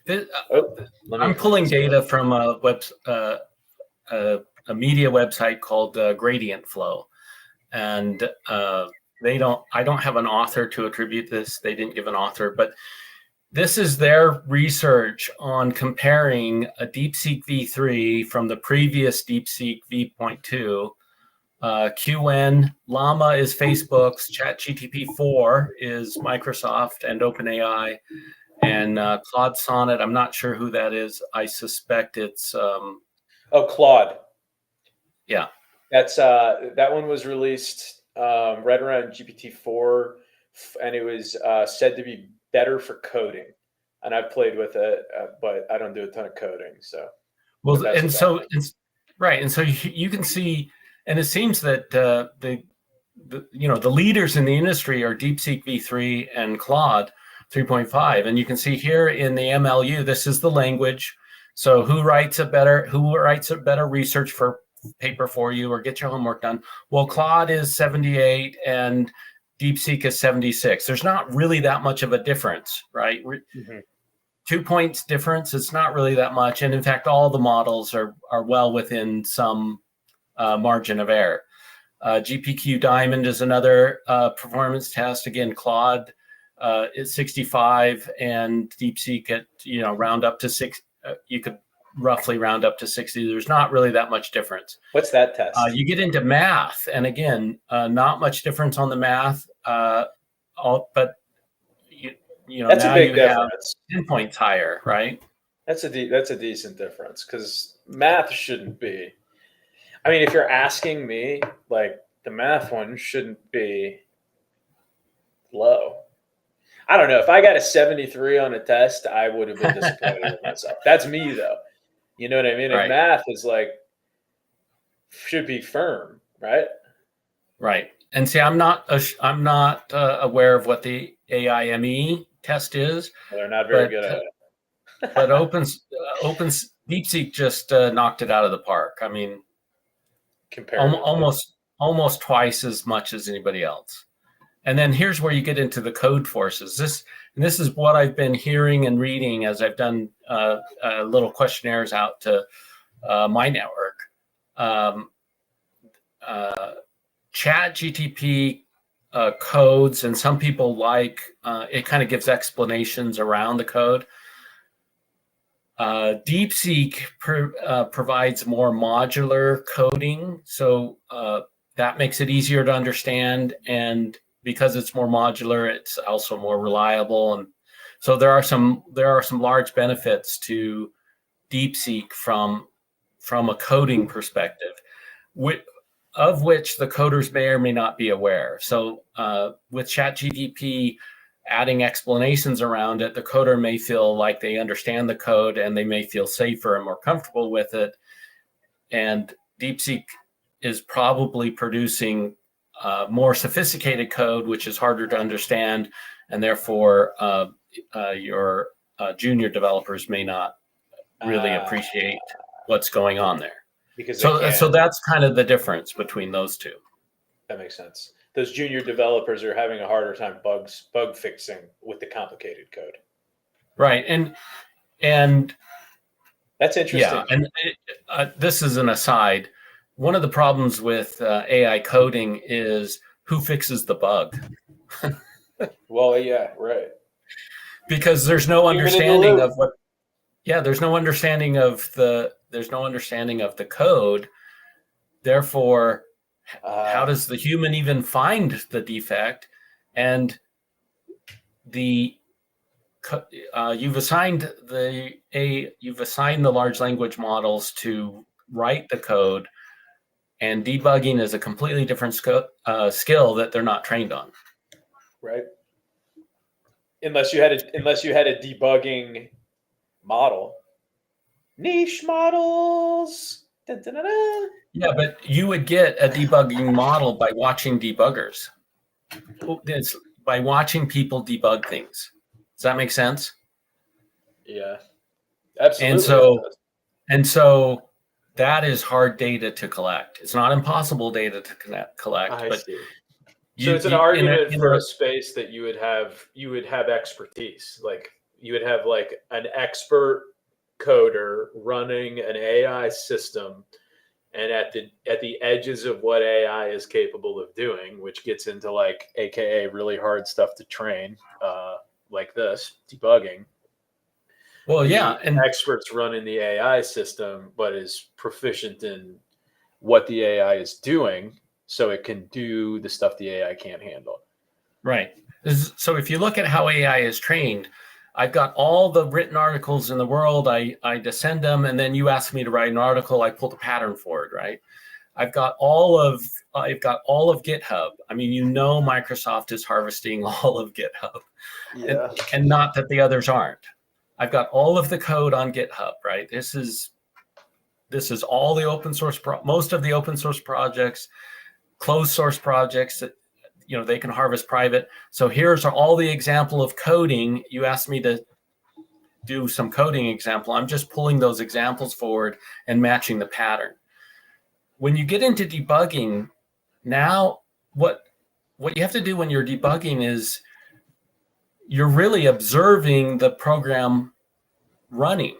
I'm pulling data from a media website called Gradient Flow, and I don't have an author to attribute this. They didn't give an author, but this is their research on comparing a DeepSeek v3 from the previous DeepSeek v.2. QN Llama is Facebook's, ChatGPT 4 is Microsoft and OpenAI, and Claude Sonnet, I'm not sure who that is. I suspect it's Claude. Yeah, that's that one was released right around GPT-4, and it was said to be better for coding. And I've played with it, but I don't do a ton of coding. So, well, and so right, and so you can see, and it seems that the leaders in the industry are DeepSeek v3 and Claude 3.5, and you can see here in the MLU, this is the language. So who writes a better research for paper for you or get your homework done? Well, Claude is 78 and DeepSeek is 76. There's not really that much of a difference, right? 2 points difference. It's not really that much. And in fact, all the models are well within some margin of error. GPQ Diamond is another performance test. Again, Claude is 65 and DeepSeek at, round up to 6. You could roughly round up to 60. There's not really that much difference. What's that test? You get into math, and again, not much difference on the math. But that's now a big you difference. Have 10 points higher, right? That's a decent difference, because math shouldn't be. I mean, if you're asking me, like, the math one shouldn't be low. I don't know. If I got a 73 on a test, I would have been disappointed with myself. That's me, though. You know what I mean? Right. And math is should be firm, right? Right. And see, I'm not aware of what the AIME test is. Well, they're not very good at it. But DeepSeek just knocked it out of the park. I mean, almost twice as much as anybody else. And then here's where you get into the code forces. This is what I've been hearing and reading as I've done little questionnaires out to my network. ChatGPT codes, and some people like it kind of gives explanations around the code. DeepSeek provides more modular coding, so that makes it easier to understand, and because it's more modular, it's also more reliable, and so there are some large benefits to DeepSeek from a coding perspective, of which the coders may or may not be aware. So with ChatGPT adding explanations around it, the coder may feel like they understand the code and they may feel safer and more comfortable with it. And DeepSeek is probably producing more sophisticated code, which is harder to understand, and therefore your junior developers may not really appreciate what's going on there. So that's kind of the difference between those two. That makes sense. Those junior developers are having a harder time bug fixing with the complicated code. Right, and that's interesting. Yeah, and this is an aside. One of the problems with AI coding is who fixes the bug. Well, yeah, right. Because there's no understanding of what. Yeah, there's no understanding of the code. Therefore, how does the human even find the defect? And you've assigned the large language models to write the code, and debugging is a completely different skill that they're not trained on. Right. Unless you had a debugging model. Niche models. Dun, dun, dun, dun. Yeah, but you would get a debugging model by watching debuggers. It's by watching people debug things. Does that make sense? Yeah, absolutely. And so that is hard data to collect. It's not impossible data to collect. I see. So it's an argument for a space that you would have expertise. Like you would have like an expert coder running an AI system, and at the edges of what AI is capable of doing, which gets into like AKA really hard stuff to train, like this debugging. Well, yeah, and experts running the AI system, but is proficient in what the AI is doing, so it can do the stuff the AI can't handle. right. So if you look at how AI is trained, I've got all the written articles in the world. I descend them, and then you ask me to write an article. I pull the pattern for it, right? I've got all of GitHub. I mean, Microsoft is harvesting all of GitHub, Yeah. and not that the others aren't. I've got all of the code on GitHub, right? This is all the open source, most of the open source projects, closed source projects that, they can harvest private. So here's all the example of coding. You asked me to do some coding example. I'm just pulling those examples forward and matching the pattern. When you get into debugging, now what you have to do when you're debugging is you're really observing the program running.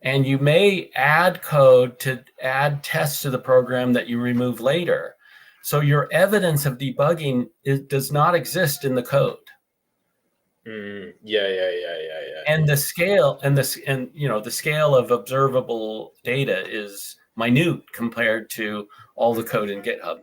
And you may add code to add tests to the program that you remove later. So your evidence of debugging does not exist in the code. Yeah. And the scale the scale of observable data is minute compared to all the code in GitHub.